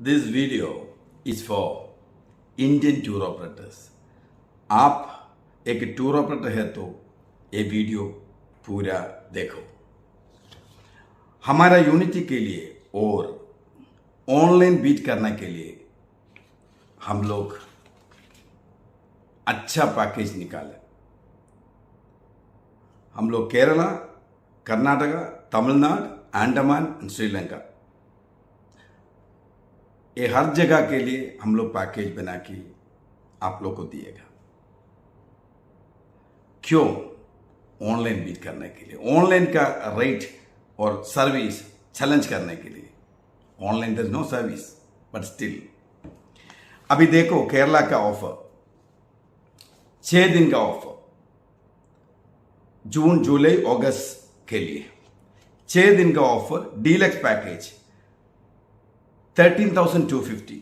This video is for Indian tour operators. आप एक tour operator है तो ये वीडियो पूरा देखो. हमारा यूनिटी के लिए और ऑनलाइन बीट करने के लिए हम लोग अच्छा पैकेज निकाले. हम लोग केरला, कर्नाटका, तमिलनाडु, अंडमान एंड श्रीलंका, ये हर जगह के लिए हम लोग पैकेज बना के आप लोग को दिएगा. क्यों? ऑनलाइन बीट करने के लिए, ऑनलाइन का रेट और सर्विस चैलेंज करने के लिए. Online there is no service but still. अभी देखो केरला का ऑफर, 6 दिन का ऑफर, जून जुलाई अगस्त के लिए 6 दिन का ऑफर. Deluxe package 13,250.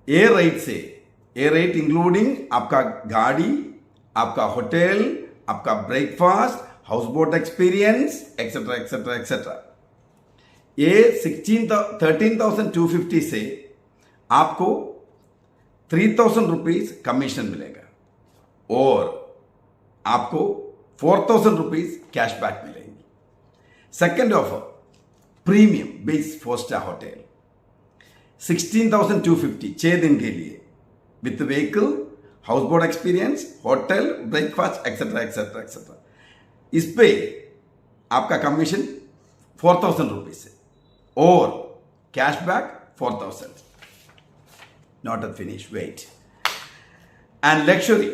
ये रेट से, ये रेट इंक्लूडिंग आपका गाड़ी, आपका होटल, आपका breakfast, house boat experience etcetera etcetera etcetera. ये 13,250 से आपको 3,000 रुपीज कमीशन मिलेगा और आपको 4,000 रुपीज कैशबैक मिलेंगे. सेकेंड ऑफर प्रीमियम बेस 4-स्टार होटल 16,250 6 दिन के लिए with vehicle, house boat experience, hotel, breakfast etcetera etcetera etcetera. इस पे आपका कमीशन 4,000 रुपीज से और cashback 4,000. Not a finish, wait. And luxury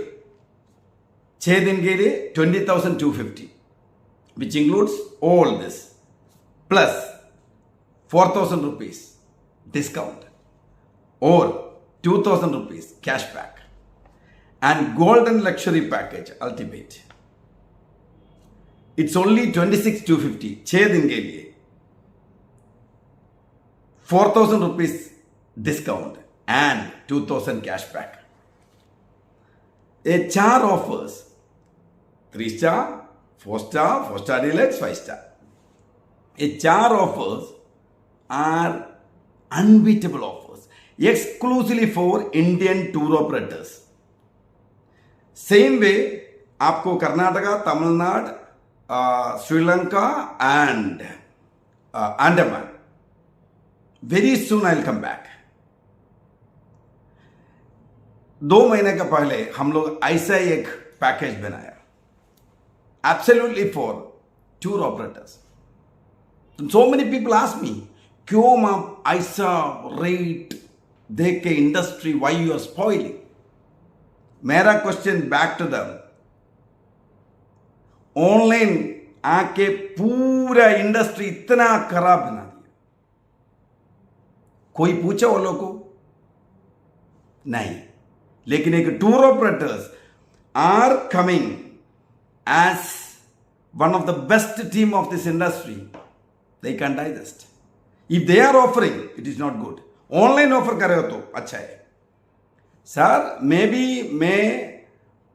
6 दिन के लिए 20,250 which includes all this plus 4,000 rupees discount or 2,000 rupees cashback and golden luxury package ultimate. It's only 26,250 6 दिन के लिए 4,000 rupees discount and 2,000 cashback. ये 4 offers, 3-star, 4-star, 4-star deluxe, 5-star. ये 4 offers are unbeatable offers, exclusively for Indian tour operators. Same way, आपको Karnataka, Tamil Nadu, Sri Lanka and Andaman. Very soon I'll come back. 2 महीने का पहले हम लोग ऐसा एक पैकेज बनाया absolutely for tour operators. So many people ask me, क्यों आप ऐसा रेट देख के industry, why you are spoiling? मेरा क्वेश्चन बैक टू दम, ऑनलाइन आके पूरा इंडस्ट्री इतना खराब बना दिया. कोई पूछा वो लोग को? नहीं. लेकिन एक tour operators are coming as one of the best team of this industry. They can't digest. If they are offering, it is not good. Online offer कर रहे हो तो अच्छा है. सर मे बी मैं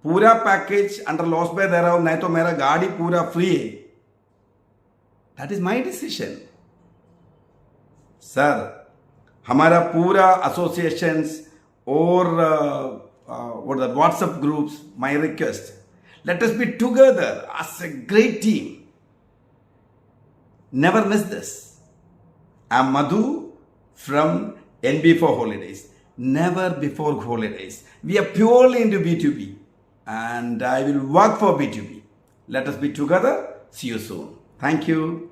पूरा पैकेज अंडर लॉस पे दे रहा हूं, नहीं तो मेरा गाड़ी पूरा फ्री है. That is my decision. Sir हमारा पूरा एसोसिएशंस और WhatsApp groups, my request, let us be together as a great team. Never miss this. I'm Madhu from NB4 Holidays. Never before holidays. We are purely into B2B and I will work for B2B. Let us be together. See you soon. Thank you.